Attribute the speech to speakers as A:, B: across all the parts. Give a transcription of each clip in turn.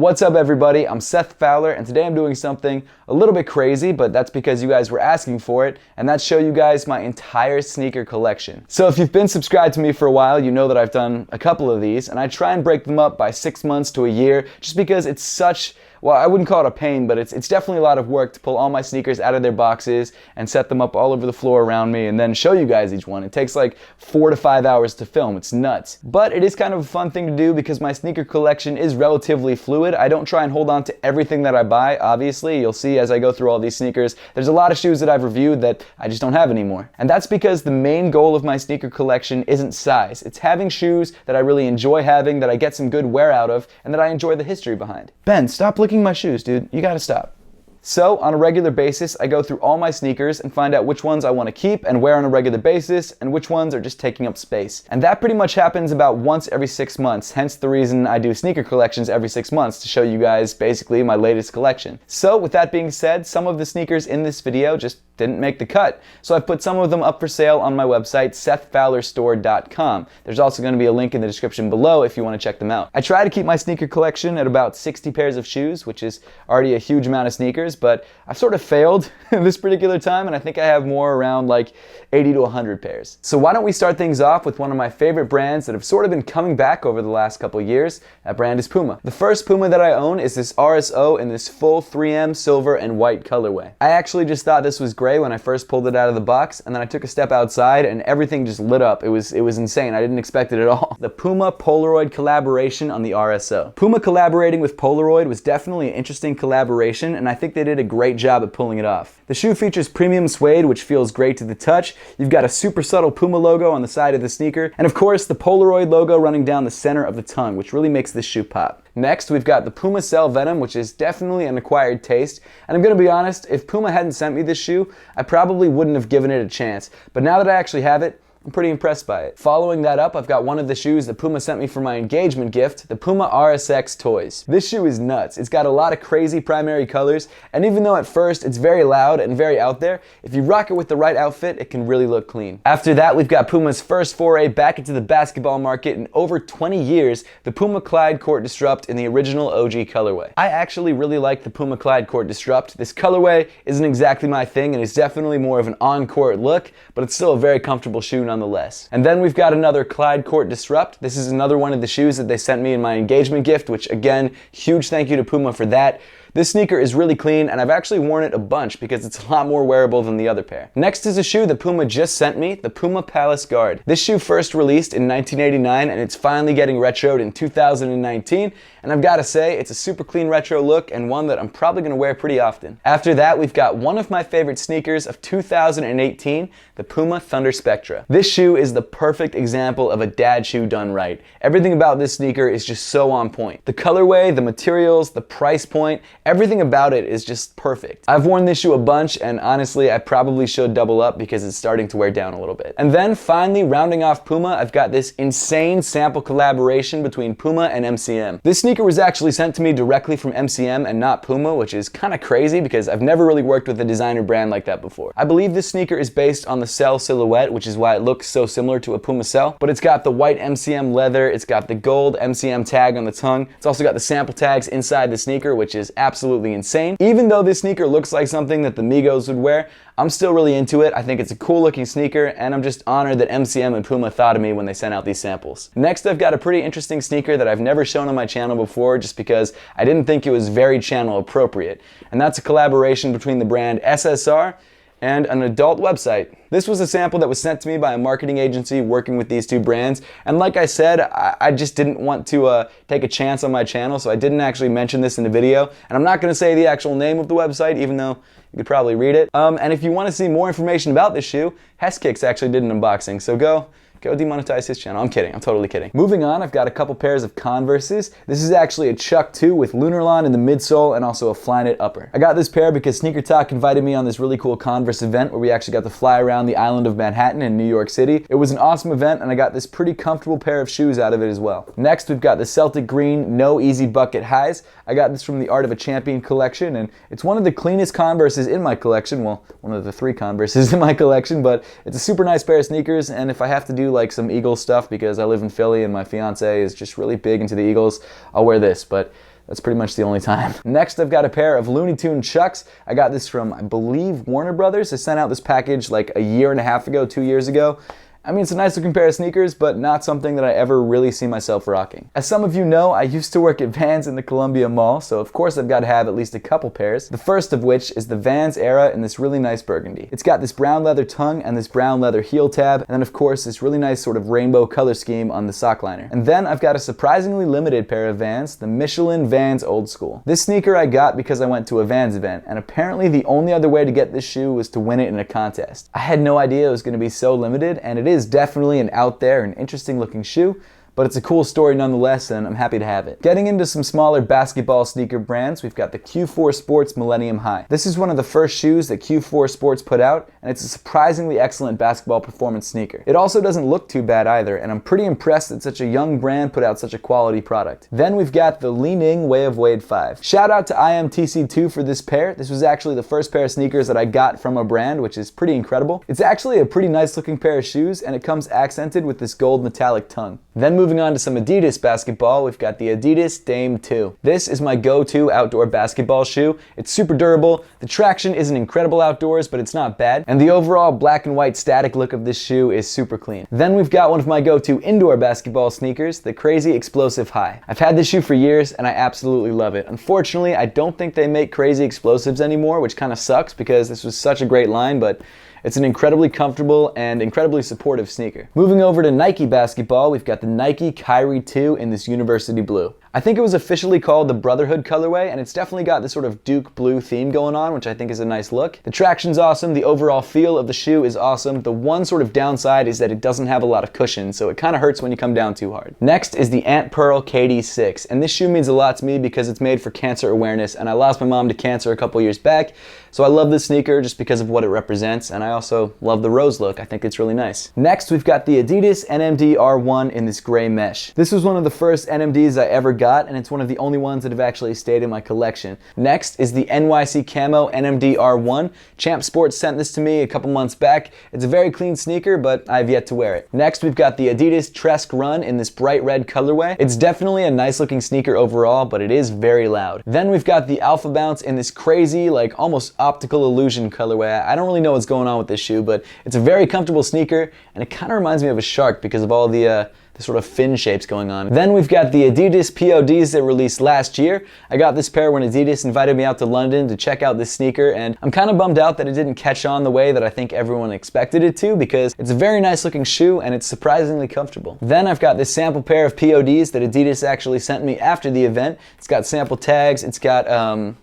A: What's up everybody, I'm Seth Fowler and today I'm doing something a little bit crazy, but that's because you guys were asking for it, and that's show you guys my entire sneaker collection. So if you've been subscribed to me for a while, you know that I've done a couple of these, and I try and break them up by 6 months to a year, just because it's such, well, I wouldn't call it a pain, but it's definitely a lot of work to pull all my sneakers out of their boxes and set them up all over the floor around me and then show you guys each one. It takes like 4 to 5 hours to film. It's nuts. But it is kind of a fun thing to do because my sneaker collection is relatively fluid. I don't try and hold on to everything that I buy, obviously. You'll see as I go through all these sneakers, there's a lot of shoes that I've reviewed that I just don't have anymore. And that's because the main goal of my sneaker collection isn't size. It's having shoes that I really enjoy having, that I get some good wear out of, and that I enjoy the history behind. Ben, stop licking my shoes, dude. You gotta stop. So, on a regular basis, I go through all my sneakers and find out which ones I want to keep and wear on a regular basis, and which ones are just taking up space. And that pretty much happens about once every 6 months, hence the reason I do sneaker collections every 6 months, to show you guys basically my latest collection. So, with that being said, some of the sneakers in this video just didn't make the cut. So I've put some of them up for sale on my website, SethFowlerStore.com. There's also going to be a link in the description below if you want to check them out. I try to keep my sneaker collection at about 60 pairs of shoes, which is already a huge amount of sneakers, but I've sort of failed this particular time, and I think I have more around like 80 to 100 pairs. So why don't we start things off with one of my favorite brands that have sort of been coming back over the last couple years. That brand is Puma. The first Puma that I own is this RSO in this full 3M silver and white colorway. I actually just thought this was great when I first pulled it out of the box, and then I took a step outside and everything just lit up. It was insane. I didn't expect it at all. The Puma Polaroid collaboration on the RSO. Puma collaborating with Polaroid was definitely an interesting collaboration, and I think they did a great job at pulling it off. The shoe features premium suede, which feels great to the touch. You've got a super subtle Puma logo on the side of the sneaker, and of course the Polaroid logo running down the center of the tongue, which really makes this shoe pop. Next, we've got the Puma Cell Venom, which is definitely an acquired taste. And I'm gonna be honest, if Puma hadn't sent me this shoe, I probably wouldn't have given it a chance. But now that I actually have it, I'm pretty impressed by it. Following that up, I've got one of the shoes that Puma sent me for my engagement gift, the Puma RSX Toys. This shoe is nuts. It's got a lot of crazy primary colors, and even though at first it's very loud and very out there, if you rock it with the right outfit, it can really look clean. After that, we've got Puma's first foray back into the basketball market in over 20 years, the Puma Clyde Court Disrupt in the original OG colorway. I actually really like the Puma Clyde Court Disrupt. This colorway isn't exactly my thing, and it's definitely more of an on-court look, but it's still a very comfortable shoe nonetheless. And then we've got another Clyde Court Disrupt. This is another one of the shoes that they sent me in my engagement gift, which again, huge thank you to Puma for that. This sneaker is really clean, and I've actually worn it a bunch because it's a lot more wearable than the other pair. Next is a shoe that Puma just sent me, the Puma Palace Guard. This shoe first released in 1989, and it's finally getting retroed in 2019, and I've got to say, it's a super clean retro look and one that I'm probably going to wear pretty often. After that, we've got one of my favorite sneakers of 2018, the Puma Thunder Spectra. This shoe is the perfect example of a dad shoe done right. Everything about this sneaker is just so on point. The colorway, the materials, the price point, everything about it is just perfect. I've worn this shoe a bunch, and honestly, I probably should double up because it's starting to wear down a little bit. And then finally, rounding off Puma, I've got this insane sample collaboration between Puma and MCM. This sneaker was actually sent to me directly from MCM and not Puma, which is kind of crazy because I've never really worked with a designer brand like that before. I believe this sneaker is based on the Cell silhouette, which is why it looks so similar to a Puma Cell, but it's got the white MCM leather, it's got the gold MCM tag on the tongue, it's also got the sample tags inside the sneaker, which is absolutely insane. Even though this sneaker looks like something that the Migos would wear, I'm still really into it. I think it's a cool looking sneaker, and I'm just honored that MCM and Puma thought of me when they sent out these samples. Next, I've got a pretty interesting sneaker that I've never shown on my channel before just because I didn't think it was very channel appropriate, and that's a collaboration between the brand SSR and an adult website. This was a sample that was sent to me by a marketing agency working with these two brands, and like I said, I just didn't want to take a chance on my channel, so I didn't actually mention this in the video, and I'm not going to say the actual name of the website, even though you could probably read it. And if you want to see more information about this shoe, Heskicks actually did an unboxing, so go demonetize his channel. I'm kidding, I'm totally kidding. Moving on, I've got a couple pairs of Converses. This is actually a Chuck 2 with Lunarlon in the midsole and also a Flyknit upper. I got this pair because Sneaker Talk invited me on this really cool Converse event where we actually got to fly around the island of Manhattan in New York City. It was an awesome event, and I got this pretty comfortable pair of shoes out of it as well. Next, we've got the Celtic Green No Easy Bucket Highs. I got this from the Art of a Champion collection, and it's one of the cleanest Converses in my collection. Well, one of the 3 Converses in my collection, but it's a super nice pair of sneakers, and if I have to do like some Eagles stuff because I live in Philly and my fiance is just really big into the Eagles, I'll wear this. But That's pretty much the only time. Next, I've got a pair of Looney Tune Chucks. I got this from, I believe, Warner Brothers. They sent out this package like a year and a half ago, 2 years ago. I mean, it's a nice looking pair of sneakers, but not something that I ever really see myself rocking. As some of you know, I used to work at Vans in the Columbia Mall, so of course I've got to have at least a couple pairs. The first of which is the Vans Era in this really nice burgundy. It's got this brown leather tongue and this brown leather heel tab, and then of course this really nice sort of rainbow color scheme on the sock liner. And then I've got a surprisingly limited pair of Vans, the Michelin Vans Old School. This sneaker I got because I went to a Vans event, and apparently the only other way to get this shoe was to win it in a contest. I had no idea it was going to be so limited, and it is definitely an out there and interesting looking shoe, but it's a cool story nonetheless, and I'm happy to have it. Getting into some smaller basketball sneaker brands, we've got the Q4 Sports Millennium High. This is one of the first shoes that Q4 Sports put out, and it's a surprisingly excellent basketball performance sneaker. It also doesn't look too bad either, and I'm pretty impressed that such a young brand put out such a quality product. Then we've got the Li-Ning Way of Wade 5. Shout out to IMTC2 for this pair. This was actually the first pair of sneakers that I got from a brand, which is pretty incredible. It's actually a pretty nice looking pair of shoes, and it comes accented with this gold metallic tongue. Then moving on to some Adidas basketball, we've got the Adidas Dame 2. This is my go-to outdoor basketball shoe. It's super durable, the traction isn't incredible outdoors, but it's not bad, and the overall black and white static look of this shoe is super clean. Then we've got one of my go-to indoor basketball sneakers, the Crazy Explosive High. I've had this shoe for years, and I absolutely love it. Unfortunately, I don't think they make Crazy Explosives anymore, which kind of sucks because this was such a great line, but it's an incredibly comfortable and incredibly supportive sneaker. Moving over to Nike basketball, we've got the Nike Kyrie 2 in this University Blue. I think it was officially called the Brotherhood colorway, and it's definitely got this sort of Duke blue theme going on, which I think is a nice look. The traction's awesome, the overall feel of the shoe is awesome. The one sort of downside is that it doesn't have a lot of cushion, so it kind of hurts when you come down too hard. Next is the Ant Pearl KD6, and this shoe means a lot to me because it's made for cancer awareness, and I lost my mom to cancer a couple years back, so I love this sneaker just because of what it represents, and I also love the rose look. I think it's really nice. Next, we've got the Adidas NMD R1 in this gray mesh. This was one of the first NMDs I ever got, and it's one of the only ones that have actually stayed in my collection. Next is the NYC Camo NMD R1. Champ Sports sent this to me a couple months back. It's a very clean sneaker, but I've yet to wear it. Next, we've got the Adidas Tresk Run in this bright red colorway. It's definitely a nice looking sneaker overall, but it is very loud. Then we've got the Alpha Bounce in this crazy, like almost optical illusion colorway. I don't really know what's going on with this shoe, but it's a very comfortable sneaker, and it kind of reminds me of a shark because of all the sort of fin shapes going on. Then we've got the Adidas PODs that released last year. I got this pair when Adidas invited me out to London to check out this sneaker, and I'm kind of bummed out that it didn't catch on the way that I think everyone expected it to, because it's a very nice looking shoe and it's surprisingly comfortable. Then I've got this sample pair of PODs that Adidas actually sent me after the event. It's got sample tags, it's got,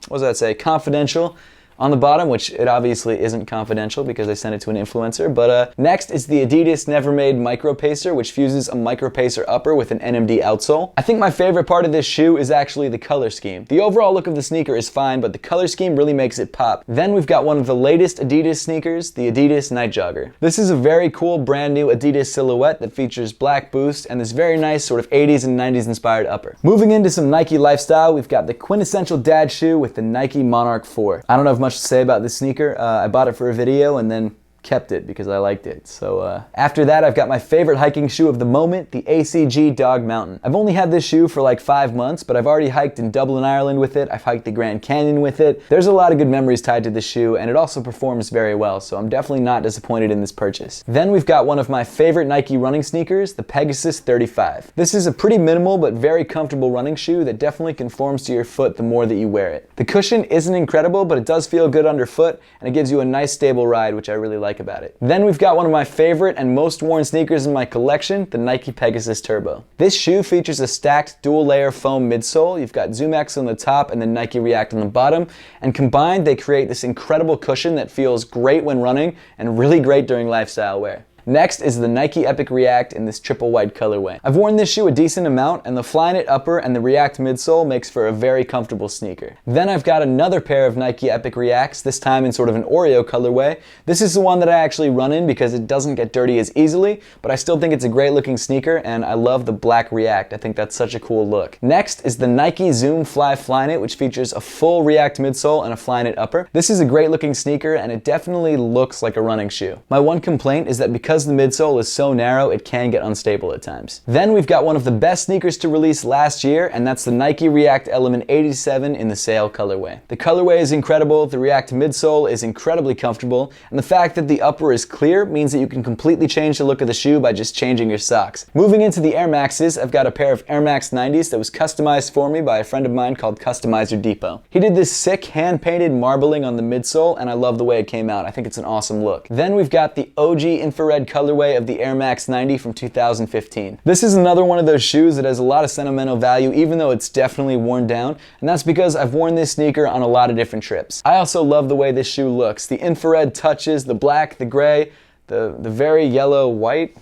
A: what does that say, confidential on the bottom, which it obviously isn't confidential because I sent it to an influencer. But next is the Adidas Never Made Micro Pacer, which fuses a Micro Pacer upper with an NMD outsole. I think my favorite part of this shoe is actually the color scheme. The overall look of the sneaker is fine, but the color scheme really makes it pop. Then we've got one of the latest Adidas sneakers, the Adidas Night Jogger. This is a very cool brand new Adidas silhouette that features black boost and this very nice sort of 80s and 90s inspired upper. Moving into some Nike lifestyle, we've got the quintessential dad shoe with the Nike Monarch 4. I don't have much to say about this sneaker. I bought it for a video and then kept it because I liked it. So after that, I've got my favorite hiking shoe of the moment, the ACG Dog Mountain. I've only had this shoe for like 5 months, but I've already hiked in Dublin, Ireland with it. I've hiked the Grand Canyon with it. There's a lot of good memories tied to this shoe, and it also performs very well, so I'm definitely not disappointed in this purchase. Then we've got one of my favorite Nike running sneakers, the Pegasus 35. This is a pretty minimal but very comfortable running shoe that definitely conforms to your foot the more that you wear it. The cushion isn't incredible, but it does feel good underfoot, and it gives you a nice stable ride, which I really like about it. Then we've got one of my favorite and most worn sneakers in my collection, the Nike Pegasus Turbo. This shoe features a stacked dual layer foam midsole. You've got ZoomX on the top and then Nike React on the bottom, and combined they create this incredible cushion that feels great when running and really great during lifestyle wear. Next is the Nike Epic React in this triple white colorway. I've worn this shoe a decent amount, and the Flyknit upper and the React midsole makes for a very comfortable sneaker. Then I've got another pair of Nike Epic Reacts, this time in sort of an Oreo colorway. This is the one that I actually run in because it doesn't get dirty as easily, but I still think it's a great looking sneaker, and I love the black React. I think that's such a cool look. Next is the Nike Zoom Fly Flyknit, which features a full React midsole and a Flyknit upper. This is a great looking sneaker, and it definitely looks like a running shoe. My one complaint is that because because the midsole is so narrow, it can get unstable at times. Then we've got one of the best sneakers to release last year, and that's the Nike React Element 87 in the Sail colorway. The colorway is incredible, the React midsole is incredibly comfortable, and the fact that the upper is clear means that you can completely change the look of the shoe by just changing your socks. Moving into the Air Maxes, I've got a pair of Air Max 90s that was customized for me by a friend of mine called Customizer Depot. He did this sick hand-painted marbling on the midsole, and I love the way it came out. I think it's an awesome look. Then we've got the OG infrared colorway of the Air Max 90 from 2015. This is another one of those shoes that has a lot of sentimental value, even though it's definitely worn down, and that's because I've worn this sneaker on a lot of different trips. I also love the way this shoe looks. The infrared touches, the black, the gray, the very yellow white.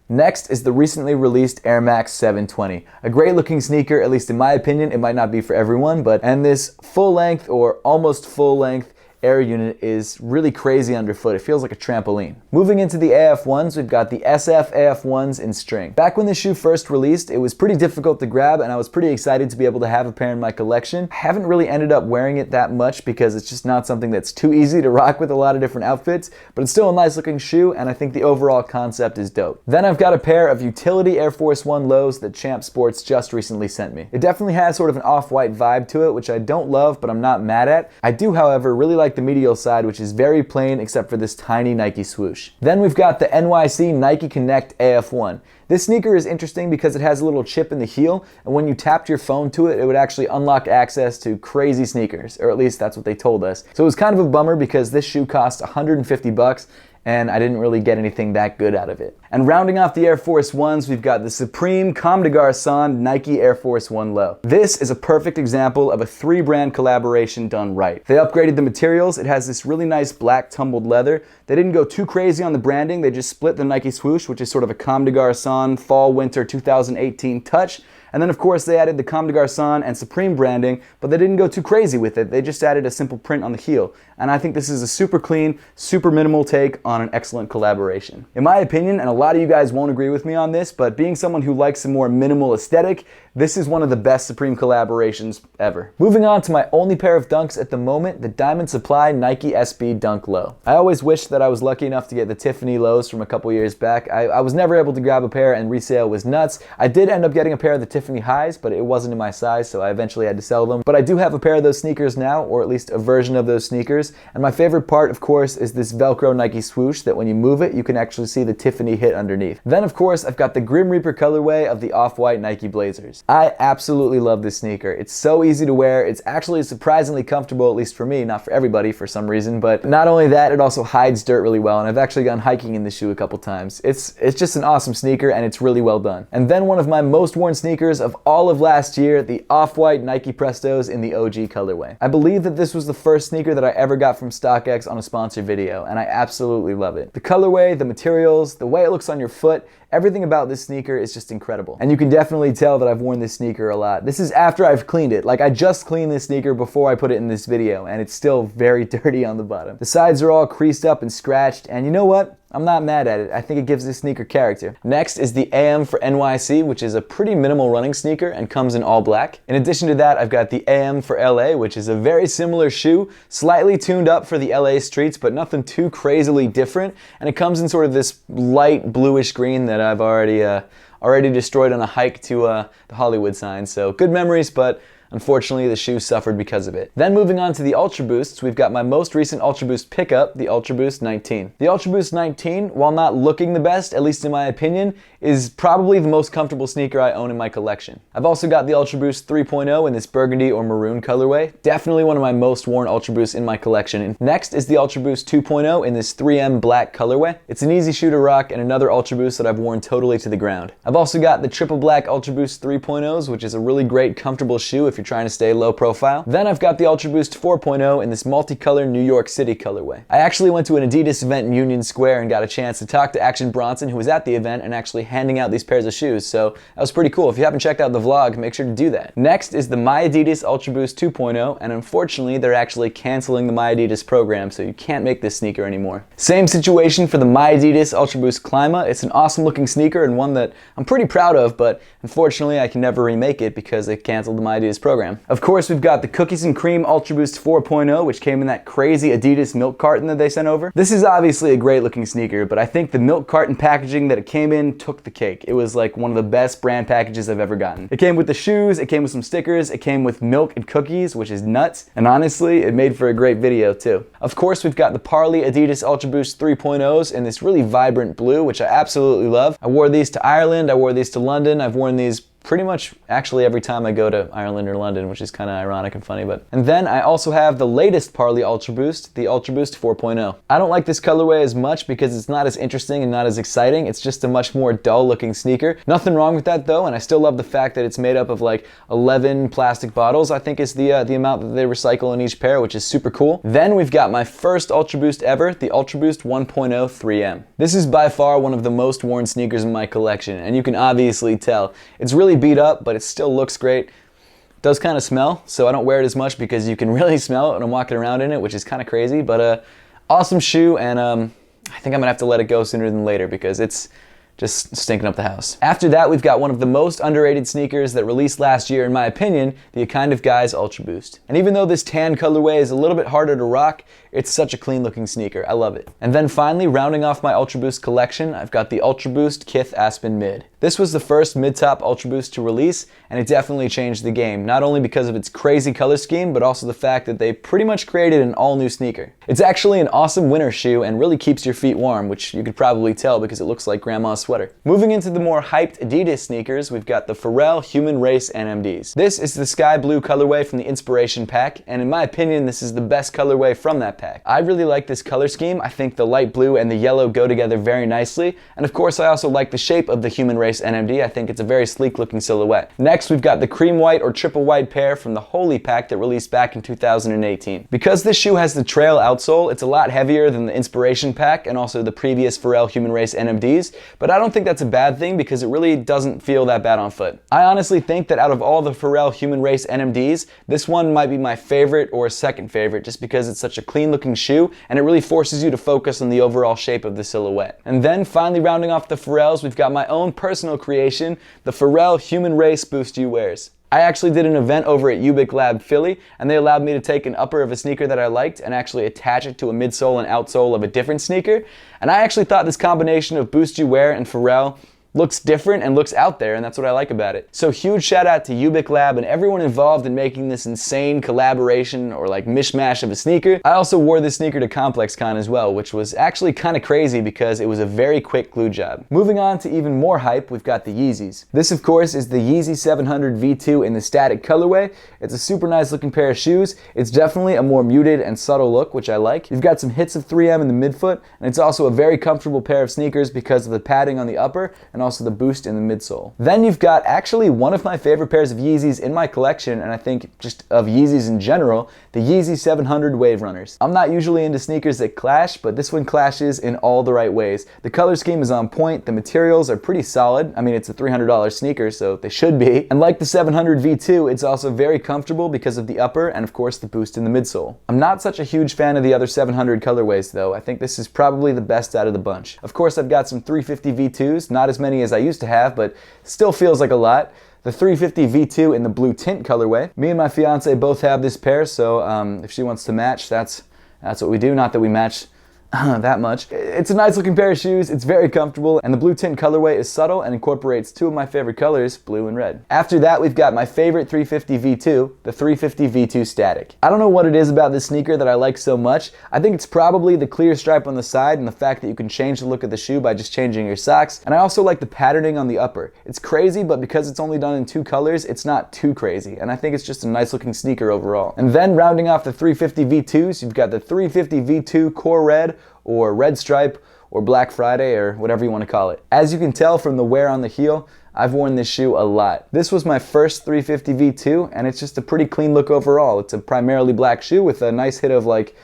A: Next is the recently released Air Max 720. A great looking sneaker, at least in my opinion. It might not be for everyone, and this full length or almost full length Air unit is really crazy underfoot. It feels like a trampoline. Moving into the AF1s, we've got the SF AF1s in string. Back when this shoe first released, it was pretty difficult to grab, and I was pretty excited to be able to have a pair in my collection. I haven't really ended up wearing it that much because it's just not something that's too easy to rock with a lot of different outfits, but it's still a nice looking shoe, and I think the overall concept is dope. Then I've got a pair of utility Air Force One lows that Champ Sports just recently sent me. It definitely has sort of an off-white vibe to it, which I don't love, but I'm not mad at. I do, however, really like the medial side, which is very plain except for this tiny Nike swoosh. Then we've got the NYC Nike Connect AF1. This sneaker is interesting because it has a little chip in the heel, and when you tapped your phone to it, it would actually unlock access to crazy sneakers, or at least that's what they told us. So it was kind of a bummer because this shoe cost $150, and I didn't really get anything that good out of it. And rounding off the Air Force Ones, we've got the Supreme Comme des Garçons Nike Air Force One Low. This is a perfect example of a 3-brand collaboration done right. They upgraded the materials. It has this really nice black tumbled leather. They didn't go too crazy on the branding. They just split the Nike swoosh, which is sort of a Comme des Garçons Fall/Winter 2018 touch. And then of course they added the Comme des Garçons and Supreme branding, but they didn't go too crazy with it. They just added a simple print on the heel. And I think this is a super clean, super minimal take on an excellent collaboration. In my opinion, and a lot of you guys won't agree with me on this, but being someone who likes a more minimal aesthetic, this is one of the best Supreme collaborations ever. Moving on to my only pair of dunks at the moment, the Diamond Supply Nike SB Dunk Low. I always wish that I was lucky enough to get the Tiffany lows from a couple years back. I was never able to grab a pair, and resale was nuts. I did end up getting a pair of the Tiffany highs, but it wasn't in my size, so I eventually had to sell them. But I do have a pair of those sneakers now, or at least a version of those sneakers. And my favorite part, of course, is this Velcro Nike swoosh that when you move it, you can actually see the Tiffany hit underneath. Then, of course, I've got the Grim Reaper colorway of the Off-White Nike Blazers. I absolutely love this sneaker. It's so easy to wear. It's actually surprisingly comfortable, at least for me, not for everybody for some reason. But not only that, it also hides dirt really well, and I've actually gone hiking in this shoe a couple times. It's just an awesome sneaker, and it's really well done. And then one of my most worn sneakers of all of last year, the Off-White Nike Prestos in the OG colorway. I believe that this was the first sneaker that I ever got from StockX on a sponsored video, and I absolutely love it. The colorway, the materials, the way it looks on your foot, everything about this sneaker is just incredible. And you can definitely tell that I've worn this sneaker a lot. This is after I've cleaned it. Like, I just cleaned this sneaker before I put it in this video, and it's still very dirty on the bottom. The sides are all creased up and scratched, and you know what? I'm not mad at it. I think it gives this sneaker character. Next is the AM for NYC, which is a pretty minimal running sneaker and comes in all black. In addition to that, I've got the AM for LA, which is a very similar shoe, slightly tuned up for the LA streets, but nothing too crazily different. And it comes in sort of this light bluish green that I've already destroyed on a hike to the Hollywood sign. So good memories, but unfortunately, the shoe suffered because of it. Then moving on to the Ultra Boosts, we've got my most recent Ultra Boost pickup, the Ultra Boost 19. The Ultra Boost 19, while not looking the best, at least in my opinion, is probably the most comfortable sneaker I own in my collection. I've also got the Ultra Boost 3.0 in this burgundy or maroon colorway. Definitely one of my most worn Ultra Boosts in my collection. And next is the Ultra Boost 2.0 in this 3M black colorway. It's an easy shoe to rock and another Ultra Boost that I've worn totally to the ground. I've also got the triple black Ultra Boost 3.0s, which is a really great, comfortable shoe if you're trying to stay low profile. Then I've got the Ultra Boost 4.0 in this multicolor New York City colorway. I actually went to an Adidas event in Union Square and got a chance to talk to Action Bronson, who was at the event and actually handing out these pairs of shoes, so that was pretty cool. If you haven't checked out the vlog, make sure to do that. Next is the My Adidas Ultra Boost 2.0, and unfortunately they're actually canceling the My Adidas program, so you can't make this sneaker anymore. Same situation for the My Adidas Ultra Boost Clima. It's an awesome looking sneaker and one that I'm pretty proud of, but unfortunately I can never remake it because they canceled the My Adidas program. program. Of course, we've got the Cookies and Cream Ultra Boost 4.0, which came in that crazy Adidas milk carton that they sent over. This is obviously a great looking sneaker, but I think the milk carton packaging that it came in took the cake. It was like one of the best brand packages I've ever gotten. It came with the shoes, it came with some stickers, it came with milk and cookies, which is nuts, and honestly, it made for a great video too. Of course, we've got the Parley Adidas Ultra Boost 3.0s in this really vibrant blue, which I absolutely love. I wore these to Ireland, I wore these to London, I've worn these pretty much actually every time I go to Ireland or London, which is kind of ironic and funny. And then I also have the latest Parley Ultra Boost, the Ultra Boost 4.0. I don't like this colorway as much because it's not as interesting and not as exciting. It's just a much more dull looking sneaker. Nothing wrong with that though, and I still love the fact that it's made up of like 11 plastic bottles, I think is the amount that they recycle in each pair, which is super cool. Then we've got my first Ultra Boost ever, the Ultra Boost 1.0 3M. This is by far one of the most worn sneakers in my collection, and you can obviously tell. It's really beat up, but it still looks great. It does kind of smell, so I don't wear it as much because you can really smell it when I'm walking around in it, which is kind of crazy, but awesome shoe, and I think I'm gonna have to let it go sooner than later because it's just stinking up the house. After that, we've got one of the most underrated sneakers that released last year, in my opinion, the Kind of Guys Ultra Boost. And even though this tan colorway is a little bit harder to rock, it's such a clean looking sneaker. I love it. And then finally, rounding off my Ultra Boost collection, I've got the Ultra Boost Kith Aspen Mid. This was the first mid-top Ultra Boost to release, and it definitely changed the game, not only because of its crazy color scheme, but also the fact that they pretty much created an all-new sneaker. It's actually an awesome winter shoe and really keeps your feet warm, which you could probably tell because it looks like grandma's sweater. Moving into the more hyped Adidas sneakers, we've got the Pharrell Human Race NMDs. This is the sky blue colorway from the Inspiration pack, and in my opinion, this is the best colorway from that pack. I really like this color scheme. I think the light blue and the yellow go together very nicely, and of course I also like the shape of the Human Race NMD. I think it's a very sleek looking silhouette. Next, we've got the cream white or triple white pair from the Holy pack that released back in 2018. Because this shoe has the trail outsole, it's a lot heavier than the Inspiration pack and also the previous Pharrell Human Race NMDs, but I don't think that's a bad thing because it really doesn't feel that bad on foot. I honestly think that out of all the Pharrell Human Race NMDs, this one might be my favorite or second favorite just because it's such a clean looking shoe and it really forces you to focus on the overall shape of the silhouette. And then finally rounding off the Pharrells, we've got my own personal creation, the Pharrell Human Race Boost U Wears. I actually did an event over at Ubiq Lab Philly, and they allowed me to take an upper of a sneaker that I liked and actually attach it to a midsole and outsole of a different sneaker. And I actually thought this combination of Boost You Wear and Pharrell looks different and looks out there, and that's what I like about it. So huge shout out to Ubiq Lab and everyone involved in making this insane collaboration or like mishmash of a sneaker. I also wore this sneaker to ComplexCon as well, which was actually kind of crazy because it was a very quick glue job. Moving on to even more hype, we've got the Yeezys. This of course is the Yeezy 700 V2 in the static colorway. It's a super nice looking pair of shoes. It's definitely a more muted and subtle look, which I like. You've got some hits of 3M in the midfoot, and it's also a very comfortable pair of sneakers because of the padding on the upper and also the boost in the midsole. Then you've got actually one of my favorite pairs of Yeezys in my collection, and I think just of Yeezys in general, the Yeezy 700 Wave Runners. I'm not usually into sneakers that clash, but this one clashes in all the right ways. The color scheme is on point, the materials are pretty solid. I mean, it's a $300 sneaker, so they should be. And like the 700 V2, it's also very comfortable because of the upper and of course the boost in the midsole. I'm not such a huge fan of the other 700 colorways though. I think this is probably the best out of the bunch. Of course, I've got some 350 V2s, not as many as I used to have, but still feels like a lot. The 350 V2 in the blue tint colorway. Me and my fiance both have this pair, so if she wants to match, that's what we do. Not that we match that much. It's a nice looking pair of shoes, it's very comfortable, and the blue tint colorway is subtle and incorporates two of my favorite colors, blue and red. After that, we've got my favorite 350 V2, the 350 V2 Static. I don't know what it is about this sneaker that I like so much. I think it's probably the clear stripe on the side and the fact that you can change the look of the shoe by just changing your socks, and I also like the patterning on the upper. It's crazy, but because it's only done in two colors, it's not too crazy, and I think it's just a nice looking sneaker overall. And then rounding off the 350 V2s, you've got the 350 V2 Core Red, or Red Stripe, or Black Friday, or whatever you want to call it. As you can tell from the wear on the heel, I've worn this shoe a lot. This was my first 350 V2, and it's just a pretty clean look overall. It's a primarily black shoe with a nice hit of like,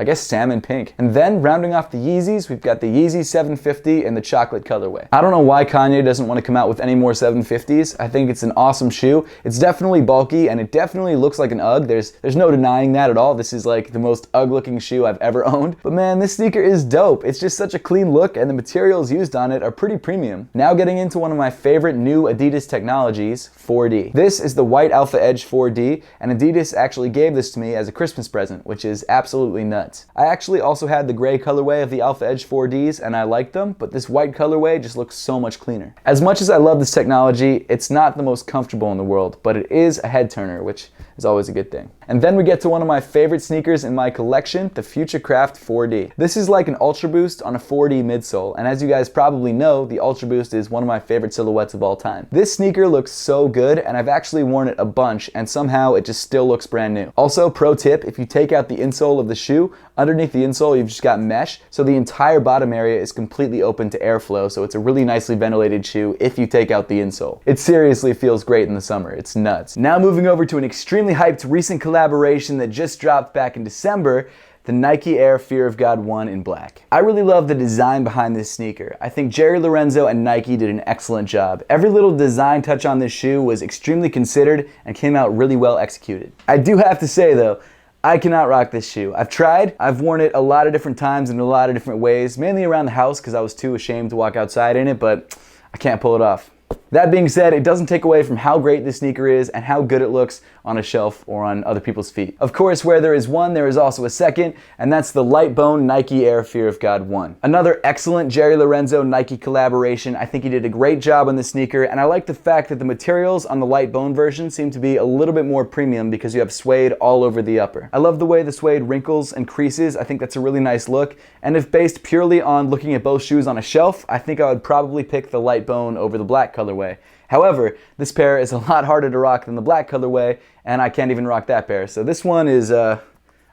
A: I guess salmon pink. And then rounding off the Yeezys, we've got the Yeezy 750 in the chocolate colorway. I don't know why Kanye doesn't want to come out with any more 750s. I think it's an awesome shoe. It's definitely bulky and it definitely looks like an UGG. There's no denying that at all. This is like the most UGG looking shoe I've ever owned. But man, this sneaker is dope. It's just such a clean look and the materials used on it are pretty premium. Now getting into one of my favorite new Adidas technologies, 4D. This is the white Alpha Edge 4D, and Adidas actually gave this to me as a Christmas present, which is absolutely nuts. I actually also had the gray colorway of the Alpha Edge 4Ds and I liked them, but this white colorway just looks so much cleaner. As much as I love this technology, it's not the most comfortable in the world, but it is a head turner, which is always a good thing. And then we get to one of my favorite sneakers in my collection, the Futurecraft 4D. This is like an Ultra Boost on a 4D midsole, and as you guys probably know, the Ultra Boost is one of my favorite silhouettes of all time. This sneaker looks so good, and I've actually worn it a bunch, and somehow it just still looks brand new. Also, pro tip, if you take out the insole of the shoe, underneath the insole you've just got mesh, so the entire bottom area is completely open to airflow, so it's a really nicely ventilated shoe if you take out the insole. It seriously feels great in the summer. It's nuts. Now moving over to an extremely hyped recent collaboration that just dropped back in December, the Nike Air Fear of God 1 in black. I really love the design behind this sneaker. I think Jerry Lorenzo and Nike did an excellent job. Every little design touch on this shoe was extremely considered and came out really well executed. I do have to say though, I cannot rock this shoe. I've tried. I've worn it a lot of different times in a lot of different ways, mainly around the house because I was too ashamed to walk outside in it, but I can't pull it off. That being said, it doesn't take away from how great this sneaker is and how good it looks on a shelf or on other people's feet. Of course, where there is one, there is also a second, and that's the light bone Nike Air Fear of God 1. Another excellent Jerry Lorenzo Nike collaboration. I think he did a great job on this sneaker, and I like the fact that the materials on the light bone version seem to be a little bit more premium because you have suede all over the upper. I love the way the suede wrinkles and creases. I think that's a really nice look, and if based purely on looking at both shoes on a shelf, I think I would probably pick the light bone over the black colorway. However, this pair is a lot harder to rock than the black colorway, and I can't even rock that pair. So this one is, I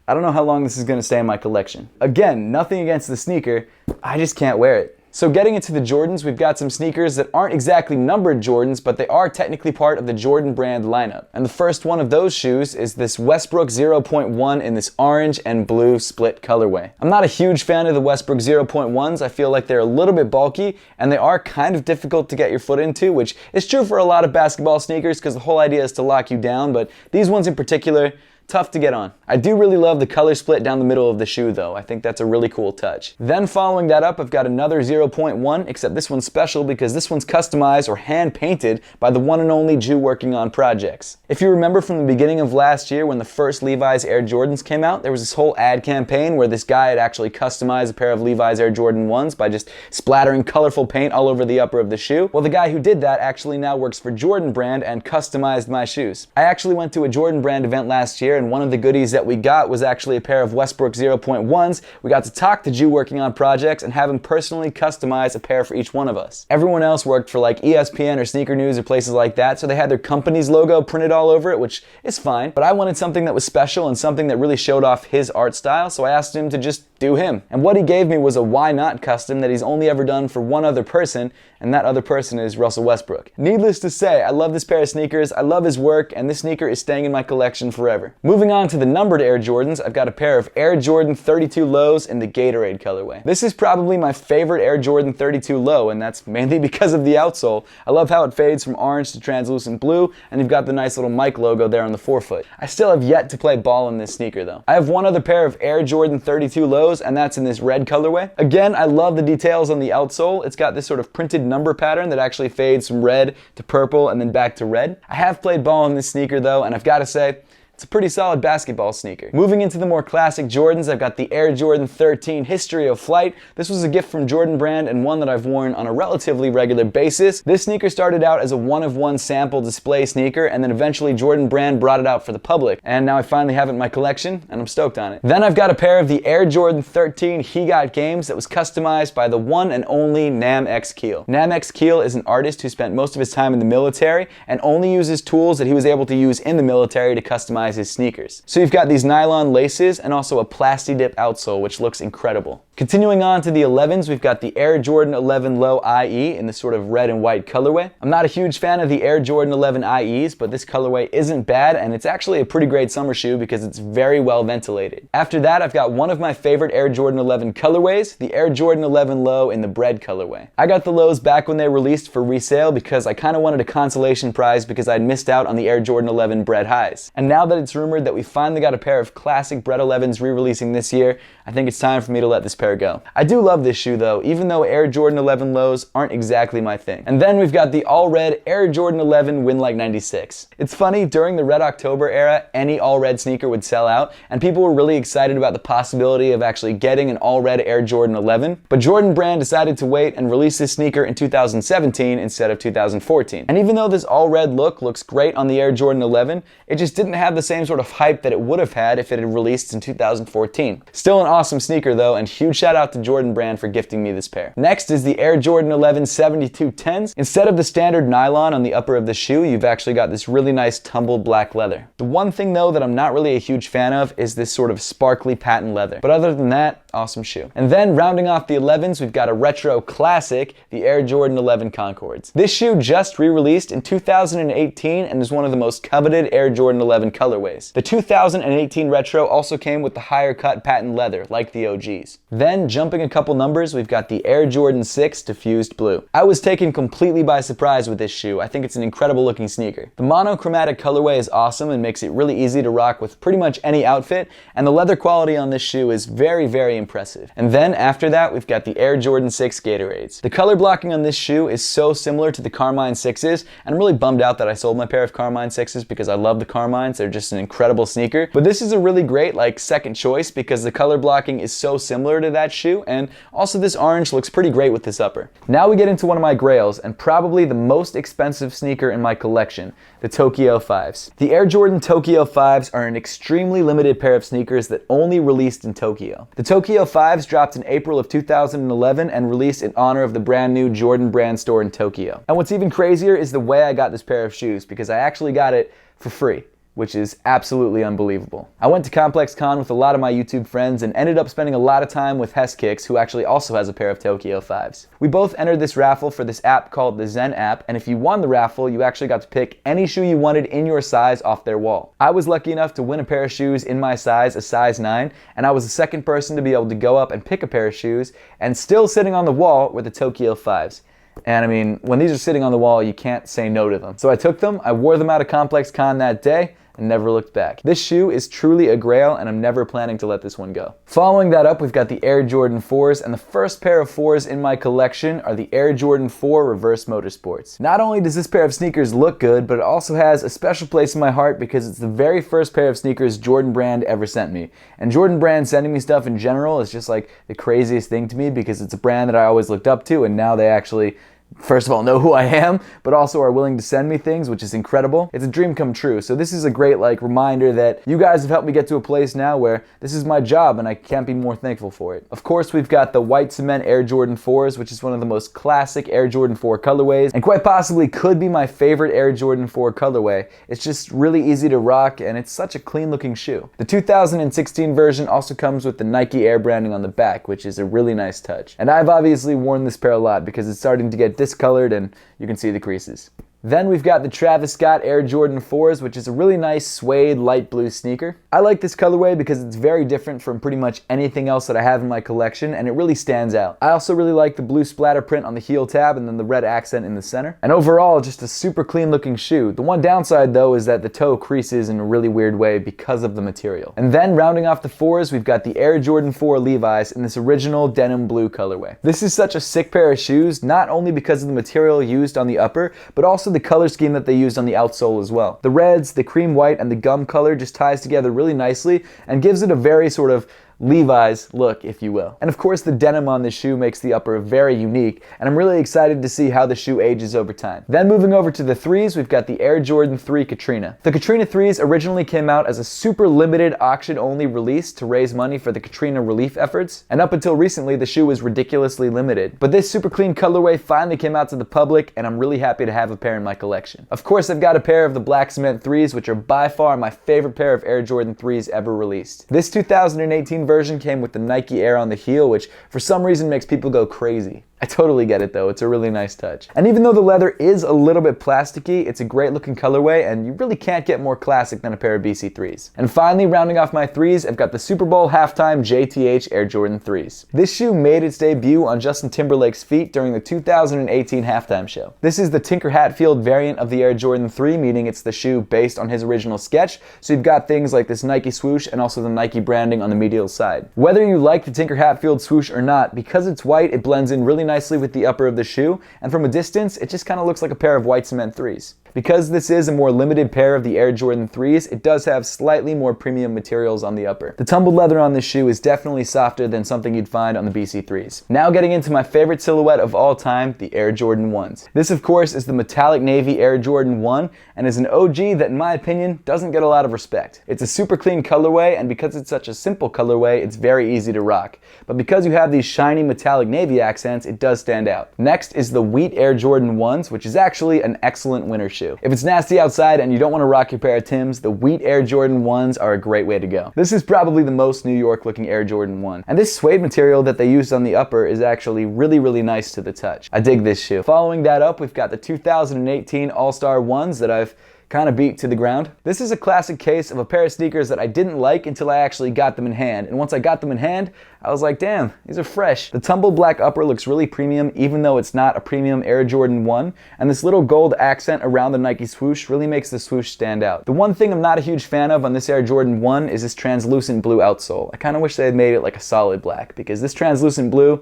A: don't know how long this is going to stay in my collection. Again, nothing against the sneaker, I just can't wear it. So getting into the Jordans, we've got some sneakers that aren't exactly numbered Jordans, but they are technically part of the Jordan brand lineup. And the first one of those shoes is this Westbrook 0.1 in this orange and blue split colorway. I'm not a huge fan of the Westbrook 0.1s. I feel like they're a little bit bulky and they are kind of difficult to get your foot into, which is true for a lot of basketball sneakers because the whole idea is to lock you down, but these ones in particular, tough to get on. I do really love the color split down the middle of the shoe though. I think that's a really cool touch. Then following that up, I've got another 0.1, except this one's special because this one's customized or hand painted by the one and only Jew working on projects. If you remember from the beginning of last year when the first Levi's Air Jordans came out, there was this whole ad campaign where this guy had actually customized a pair of Levi's Air Jordan 1s by just splattering colorful paint all over the upper of the shoe. Well, the guy who did that actually now works for Jordan brand and customized my shoes. I actually went to a Jordan brand event last year and one of the goodies that we got was actually a pair of Westbrook 0.1s. We got to talk to Jew working on projects and have him personally customize a pair for each one of us. Everyone else worked for like ESPN or Sneaker News or places like that, so they had their company's logo printed all over it, which is fine, but I wanted something that was special and something that really showed off his art style, so I asked him to just do him. And what he gave me was a why not custom that he's only ever done for one other person, and that other person is Russell Westbrook. Needless to say, I love this pair of sneakers, I love his work, and this sneaker is staying in my collection forever. Moving on to the numbered Air Jordans, I've got a pair of Air Jordan 32 lows in the Gatorade colorway. This is probably my favorite Air Jordan 32 low, and that's mainly because of the outsole. I love how it fades from orange to translucent blue, and you've got the nice little Mike logo there on the forefoot. I still have yet to play ball in this sneaker though. I have one other pair of Air Jordan 32 lows, and that's in this red colorway. Again, I love the details on the outsole. It's got this sort of printed number pattern that actually fades from red to purple and then back to red. I have played ball in this sneaker though, and I've got to say, it's a pretty solid basketball sneaker. Moving into the more classic Jordans, I've got the Air Jordan 13 History of Flight. This was a gift from Jordan brand and one that I've worn on a relatively regular basis. This sneaker started out as a one-of-one sample display sneaker, and then eventually Jordan brand brought it out for the public. And now I finally have it in my collection, and I'm stoked on it. Then I've got a pair of the Air Jordan 13 He Got Games that was customized by the one and only Nam X Keel. Nam X Keel is an artist who spent most of his time in the military and only uses tools that he was able to use in the military to customize his sneakers. So you've got these nylon laces and also a Plasti-Dip outsole, which looks incredible. Continuing on to the 11s, we've got the Air Jordan 11 Low IE in this sort of red and white colorway. I'm not a huge fan of the Air Jordan 11 IEs, but this colorway isn't bad, and it's actually a pretty great summer shoe because it's very well ventilated. After that, I've got one of my favorite Air Jordan 11 colorways, the Air Jordan 11 Low in the bread colorway. I got the lows back when they released for resale because I kind of wanted a consolation prize because I'd missed out on the Air Jordan 11 bread highs. And now that it's rumored that we finally got a pair of classic bread 11s re-releasing this year, I think it's time for me to let this pair go. I do love this shoe though, even though Air Jordan 11 lows aren't exactly my thing. And then we've got the all-red Air Jordan 11 Winlike 96. It's funny, during the Red October era, any all-red sneaker would sell out, and people were really excited about the possibility of actually getting an all-red Air Jordan 11, but Jordan Brand decided to wait and release this sneaker in 2017 instead of 2014. And even though this all-red look looks great on the Air Jordan 11, it just didn't have the same sort of hype that it would have had if it had released in 2014. Still an awesome sneaker though, and huge shout out to Jordan Brand for gifting me this pair. Next is the Air Jordan 11 7210s. Instead of the standard nylon on the upper of the shoe, you've actually got this really nice tumbled black leather. The one thing though that I'm not really a huge fan of is this sort of sparkly patent leather. But other than that, awesome shoe. And then rounding off the 11s, we've got a retro classic, the Air Jordan 11 Concords. This shoe just re-released in 2018 and is one of the most coveted Air Jordan 11 colorways. The 2018 retro also came with the higher cut patent leather, like the OGs. Then, jumping a couple numbers, we've got the Air Jordan 6 Diffused Blue. I was taken completely by surprise with this shoe. I think it's an incredible looking sneaker. The monochromatic colorway is awesome and makes it really easy to rock with pretty much any outfit, and the leather quality on this shoe is very, very impressive. And then after that, we've got the Air Jordan 6 Gatorades. The color blocking on this shoe is so similar to the Carmine 6s, and I'm really bummed out that I sold my pair of Carmine 6s because I love the Carmines. They're just an incredible sneaker. But this is a really great second choice because the color blocking is so similar to that shoe, and also this orange looks pretty great with this upper. Now we get into one of my grails and probably the most expensive sneaker in my collection, the Tokyo 5s. The Air Jordan Tokyo 5s are an extremely limited pair of sneakers that only released in Tokyo. The Tokyo 5s dropped in April of 2011 and released in honor of the brand new Jordan Brand store in Tokyo. And what's even crazier is the way I got this pair of shoes, because I actually got it for free, which is absolutely unbelievable. I went to Complex Con with a lot of my YouTube friends and ended up spending a lot of time with Heskix, who actually also has a pair of Tokyo 5s. We both entered this raffle for this app called the Zen app, and if you won the raffle, you actually got to pick any shoe you wanted in your size off their wall. I was lucky enough to win a pair of shoes in my size, a size 9, and I was the second person to be able to go up and pick a pair of shoes, and still sitting on the wall were the Tokyo 5s. And I mean, when these are sitting on the wall, you can't say no to them. So I took them, I wore them out of Complex Con that day, and never looked back. This shoe is truly a grail, and I'm never planning to let this one go. Following that up, we've got the Air Jordan 4s, and the first pair of 4s in my collection are the Air Jordan 4 Reverse Motorsports. Not only does this pair of sneakers look good, but it also has a special place in my heart because it's the very first pair of sneakers Jordan Brand ever sent me. And Jordan Brand sending me stuff in general is just like the craziest thing to me because it's a brand that I always looked up to, and now they actually, first of all, know who I am, but also are willing to send me things, which is incredible. It's a dream come true. So this is a great reminder that you guys have helped me get to a place now where this is my job and I can't be more thankful for it. Of course, we've got the white cement Air Jordan 4s, which is one of the most classic Air Jordan 4 colorways, and quite possibly could be my favorite Air Jordan 4 colorway. It's just really easy to rock, and it's such a clean looking shoe. The 2016 version also comes with the Nike Air branding on the back, which is a really nice touch. And I've obviously worn this pair a lot because it's starting to get discolored and you can see the creases. Then we've got the Travis Scott Air Jordan 4s, which is a really nice suede light blue sneaker. I like this colorway because it's very different from pretty much anything else that I have in my collection, and it really stands out. I also really like the blue splatter print on the heel tab and then the red accent in the center. And overall, just a super clean looking shoe. The one downside though is that the toe creases in a really weird way because of the material. And then rounding off the 4s, we've got the Air Jordan 4 Levi's in this original denim blue colorway. This is such a sick pair of shoes, not only because of the material used on the upper, but also the color scheme that they used on the outsole as well. The reds, the cream white, and the gum color just ties together really nicely and gives it a very sort of Levi's look, if you will. And of course, the denim on this shoe makes the upper very unique, and I'm really excited to see how the shoe ages over time. Then moving over to the 3s, we've got the Air Jordan 3 Katrina. The Katrina 3s originally came out as a super limited auction-only release to raise money for the Katrina relief efforts, and up until recently, the shoe was ridiculously limited. But this super clean colorway finally came out to the public, and I'm really happy to have a pair in my collection. Of course, I've got a pair of the black cement 3s, which are by far my favorite pair of Air Jordan 3s ever released. This 2018 version came with the Nike Air on the heel, which for some reason makes people go crazy. I totally get it though, it's a really nice touch. And even though the leather is a little bit plasticky, it's a great looking colorway and you really can't get more classic than a pair of BC3s. And finally, rounding off my 3s, I've got the Super Bowl halftime JTH Air Jordan 3s. This shoe made its debut on Justin Timberlake's feet during the 2018 halftime show. This is the Tinker Hatfield variant of the Air Jordan 3, meaning it's the shoe based on his original sketch, so you've got things like this Nike swoosh and also the Nike branding on the medial side. Whether you like the Tinker Hatfield swoosh or not, because it's white, it blends in really nicely with the upper of the shoe, and from a distance, it just kind of looks like a pair of white cement 3s. Because this is a more limited pair of the Air Jordan 3s, it does have slightly more premium materials on the upper. The tumbled leather on this shoe is definitely softer than something you'd find on the BC3s. Now getting into my favorite silhouette of all time, the Air Jordan 1s. This of course is the metallic navy Air Jordan 1 and is an OG that in my opinion doesn't get a lot of respect. It's a super clean colorway, and because it's such a simple colorway, it's very easy to rock. But because you have these shiny metallic navy accents, it does stand out. Next is the wheat Air Jordan 1s, which is actually an excellent winter shoe. If it's nasty outside and you don't want to rock your pair of Timbs, the wheat Air Jordan 1s are a great way to go. This is probably the most New York looking Air Jordan 1. And this suede material that they used on the upper is actually really nice to the touch. I dig this shoe. Following that up, we've got the 2018 All-Star 1s that I've kind of beat to the ground. This is a classic case of a pair of sneakers that I didn't like until I actually got them in hand. And once I got them in hand, I was like, damn, these are fresh. The tumbled black upper looks really premium, even though it's not a premium Air Jordan 1. And this little gold accent around the Nike swoosh really makes the swoosh stand out. The one thing I'm not a huge fan of on this Air Jordan 1 is this translucent blue outsole. I kind of wish they had made it like a solid black, because this translucent blue,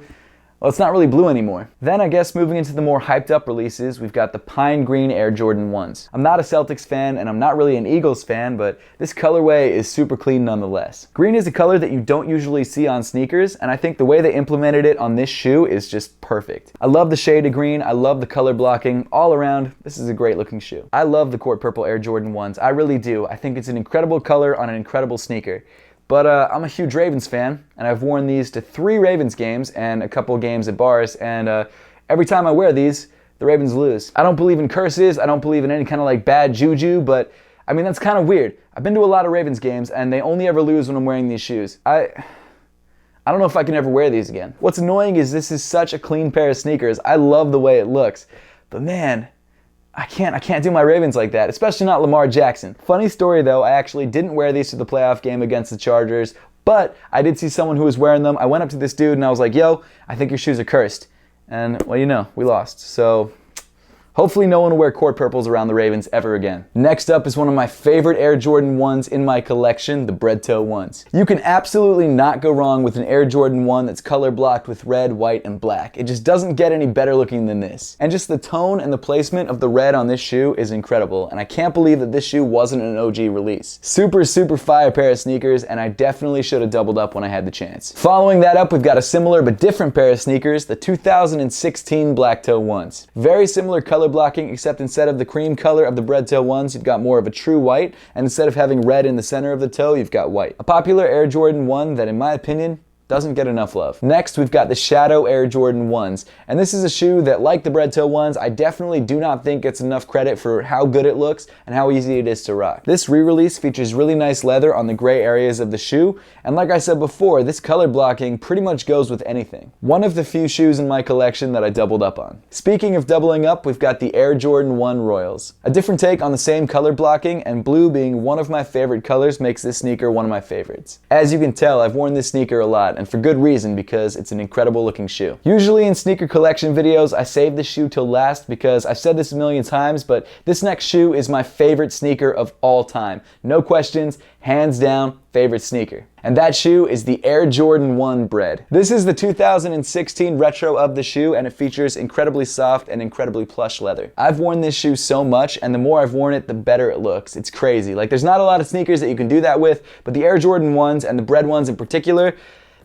A: well, it's not really blue anymore. Then I guess moving into the more hyped up releases, we've got the pine green Air Jordan 1s. I'm not a Celtics fan and I'm not really an Eagles fan, but this colorway is super clean nonetheless. Green is a color that you don't usually see on sneakers, and I think the way they implemented it on this shoe is just perfect. I love the shade of green, I love the color blocking, all around, this is a great looking shoe. I love the court purple Air Jordan 1s, I really do. I think it's an incredible color on an incredible sneaker. But I'm a huge Ravens fan, and I've worn these to 3 Ravens games and a couple games at bars, and every time I wear these, the Ravens lose. I don't believe in curses, I don't believe in any kind of like bad juju, but I mean, that's kind of weird. I've been to a lot of Ravens games, and they only ever lose when I'm wearing these shoes. I don't know if I can ever wear these again. What's annoying is this is such a clean pair of sneakers. I love the way it looks, but man, I can't do my Ravens like that, especially not Lamar Jackson. Funny story though, I actually didn't wear these to the playoff game against the Chargers, but I did see someone who was wearing them. I went up to this dude and I was like, yo, I think your shoes are cursed. And well, you know, we lost. So hopefully no one will wear court purples around the Ravens ever again. Next up is one of my favorite Air Jordan 1s in my collection, the bread toe 1s. You can absolutely not go wrong with an Air Jordan 1 that's color blocked with red, white, and black. It just doesn't get any better looking than this. And just the tone and the placement of the red on this shoe is incredible, and I can't believe that this shoe wasn't an OG release. Super fire pair of sneakers, and I definitely should have doubled up when I had the chance. Following that up, we've got a similar but different pair of sneakers, the 2016 black toe 1s. Very similar color blocking, except instead of the cream color of the bread toe 1s, you've got more of a true white, and instead of having red in the center of the toe, you've got white. A popular Air Jordan 1 that in my opinion doesn't get enough love. Next, we've got the Shadow Air Jordan 1s, and this is a shoe that, like the bread toe 1s, I definitely do not think gets enough credit for how good it looks and how easy it is to rock. This re-release features really nice leather on the gray areas of the shoe, and like I said before, this color blocking pretty much goes with anything. One of the few shoes in my collection that I doubled up on. Speaking of doubling up, we've got the Air Jordan 1 Royals. A different take on the same color blocking, and blue being one of my favorite colors makes this sneaker one of my favorites. As you can tell, I've worn this sneaker a lot, and for good reason, because it's an incredible looking shoe. Usually in sneaker collection videos, I save this shoe till last because I've said this a million times, but this next shoe is my favorite sneaker of all time. No questions, hands down, favorite sneaker. And that shoe is the Air Jordan 1 Bread. This is the 2016 retro of the shoe, and it features incredibly soft and incredibly plush leather. I've worn this shoe so much, and the more I've worn it, the better it looks. It's crazy. Like, there's not a lot of sneakers that you can do that with, but the Air Jordan 1s and the Bread ones in particular,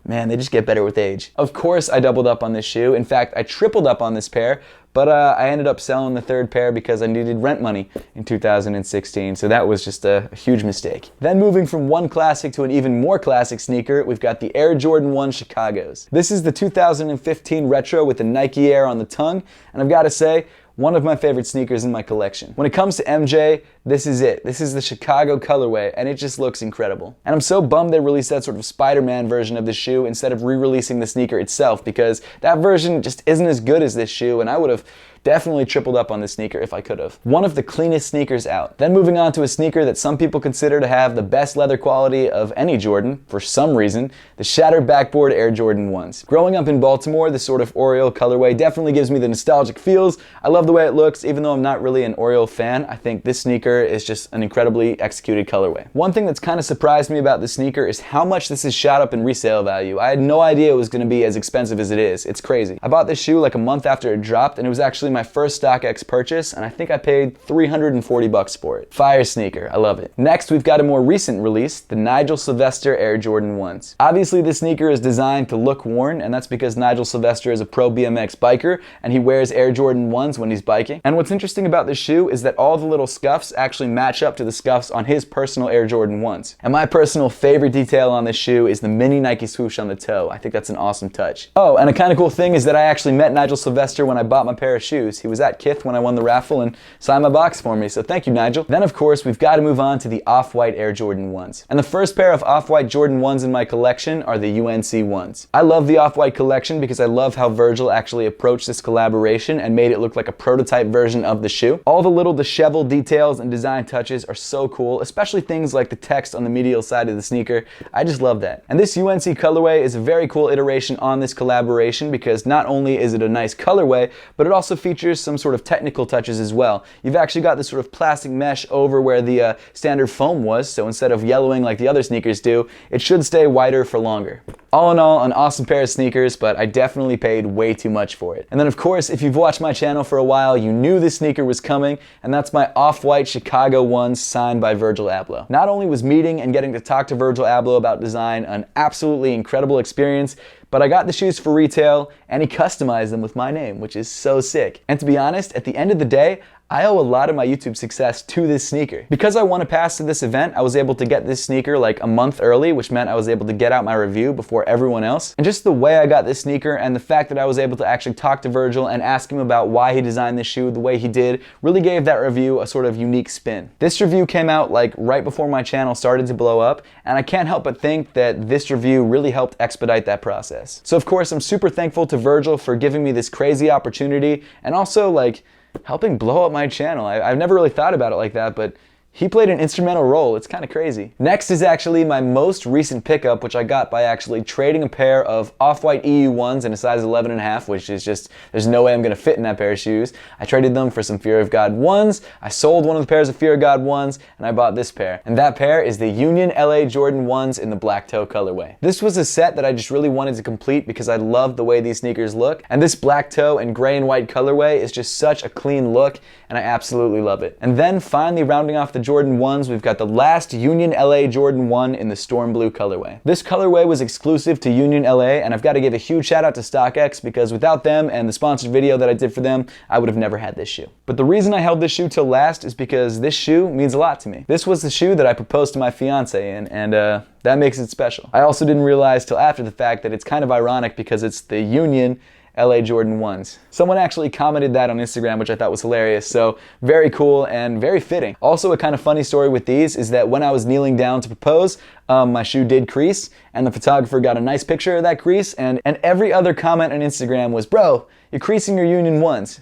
A: man, they just get better with age. Of course I doubled up on this shoe. In fact, I tripled up on this pair, but I ended up selling the third pair because I needed rent money in 2016, so that was just a huge mistake. Then moving from one classic to an even more classic sneaker, we've got the Air Jordan 1 Chicagos. This is the 2015 retro with the Nike Air on the tongue, and I've got to say, one of my favorite sneakers in my collection. When it comes to MJ, this is it. This is the Chicago colorway, and it just looks incredible. And I'm so bummed they released that sort of Spider-Man version of the shoe instead of re-releasing the sneaker itself, because that version just isn't as good as this shoe, and I would have definitely tripled up on this sneaker if I could have. One of the cleanest sneakers out. Then moving on to a sneaker that some people consider to have the best leather quality of any Jordan, for some reason, the Shattered Backboard Air Jordan 1s. Growing up in Baltimore, this sort of Oriole colorway definitely gives me the nostalgic feels. I love the way it looks, even though I'm not really an Oriole fan. I think this sneaker is just an incredibly executed colorway. One thing that's kind of surprised me about this sneaker is how much this has shot up in resale value. I had no idea it was going to be as expensive as it is. It's crazy. I bought this shoe like a month after it dropped, and it was actually my first StockX purchase, and I think I paid $340 for it. Fire sneaker, I love it. Next, we've got a more recent release, the Nigel Sylvester Air Jordan 1s. Obviously, this sneaker is designed to look worn, and that's because Nigel Sylvester is a pro BMX biker, and he wears Air Jordan 1s when he's biking. And what's interesting about this shoe is that all the little scuffs actually match up to the scuffs on his personal Air Jordan 1s. And my personal favorite detail on this shoe is the mini Nike swoosh on the toe. I think that's an awesome touch. Oh, and a kind of cool thing is that I actually met Nigel Sylvester when I bought my pair of shoes. He was at Kith when I won the raffle and signed my box for me, so thank you, Nigel. Then of course we've got to move on to the Off-White Air Jordan 1s. And the first pair of Off-White Jordan 1s in my collection are the UNC 1s. I love the Off-White collection because I love how Virgil actually approached this collaboration and made it look like a prototype version of the shoe. All the little disheveled details and design touches are so cool, especially things like the text on the medial side of the sneaker. I just love that. And this UNC colorway is a very cool iteration on this collaboration because not only is it a nice colorway, but it also features some sort of technical touches as well. You've actually got this sort of plastic mesh over where the standard foam was, so instead of yellowing like the other sneakers do, it should stay whiter for longer. All in all, an awesome pair of sneakers, but I definitely paid way too much for it. And then of course, if you've watched my channel for a while, you knew this sneaker was coming, and that's my Off-White Chicago 1s signed by Virgil Abloh. Not only was meeting and getting to talk to Virgil Abloh about design an absolutely incredible experience, but I got the shoes for retail, and he customized them with my name, which is so sick. And to be honest, at the end of the day, I owe a lot of my YouTube success to this sneaker. Because I won a pass to this event, I was able to get this sneaker like a month early, which meant I was able to get out my review before everyone else. And just the way I got this sneaker and the fact that I was able to actually talk to Virgil and ask him about why he designed this shoe the way he did really gave that review a sort of unique spin. This review came out like right before my channel started to blow up, and I can't help but think that this review really helped expedite that process. So of course, I'm super thankful to Virgil for giving me this crazy opportunity and also like helping blow up my channel. I've never really thought about it like that, but he played an instrumental role. It's kind of crazy. Next is actually my most recent pickup, which I got by actually trading a pair of Off-White EU 1s in a size 11.5, which is just, there's no way I'm gonna fit in that pair of shoes. I traded them for some Fear of God 1s. I sold one of the pairs of Fear of God 1s, and I bought this pair. And that pair is the Union LA Jordan 1s in the black toe colorway. This was a set that I just really wanted to complete because I love the way these sneakers look. And this black toe and gray and white colorway is just such a clean look, and I absolutely love it. And then finally rounding off the Jordan 1s, we've got the last Union LA Jordan 1 in the storm blue colorway. This colorway was exclusive to Union LA, and I've got to give a huge shout out to StockX because without them and the sponsored video that I did for them, I would have never had this shoe. But the reason I held this shoe till last is because this shoe means a lot to me. This was the shoe that I proposed to my fiance in, and that makes it special. I also didn't realize till after the fact that it's kind of ironic because it's the Union LA Jordan 1s. Someone actually commented that on Instagram, which I thought was hilarious, so very cool and very fitting. Also, a kind of funny story with these is that when I was kneeling down to propose, my shoe did crease, and the photographer got a nice picture of that crease, and every other comment on Instagram was, "Bro, you're creasing your Union 1s."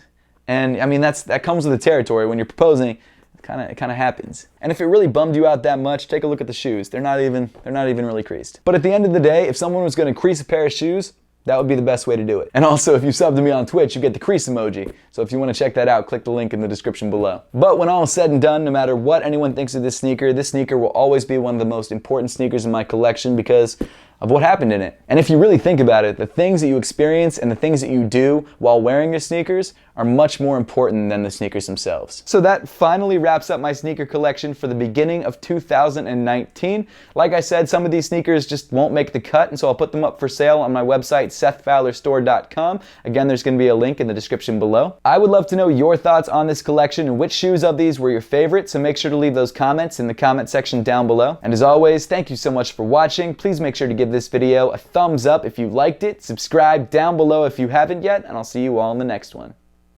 A: And I mean, that comes with the territory. When you're proposing, it kind of happens. And if it really bummed you out that much, take a look at the shoes. They're not even really creased. But at the end of the day, if someone was going to crease a pair of shoes, that would be the best way to do it. And also, if you sub to me on Twitch, you get the crease emoji. So if you want to check that out, click the link in the description below. But when all is said and done, no matter what anyone thinks of this sneaker will always be one of the most important sneakers in my collection because of what happened in it. And if you really think about it, the things that you experience and the things that you do while wearing your sneakers are much more important than the sneakers themselves. So that finally wraps up my sneaker collection for the beginning of 2019. Like I said, some of these sneakers just won't make the cut, and so I'll put them up for sale on my website, SethFowlerStore.com. Again, there's going to be a link in the description below. I would love to know your thoughts on this collection and which shoes of these were your favorite, so make sure to leave those comments in the comment section down below. And as always, thank you so much for watching. Please make sure to give this video a thumbs up if you liked it, subscribe down below if you haven't yet, and I'll see you all in the next one.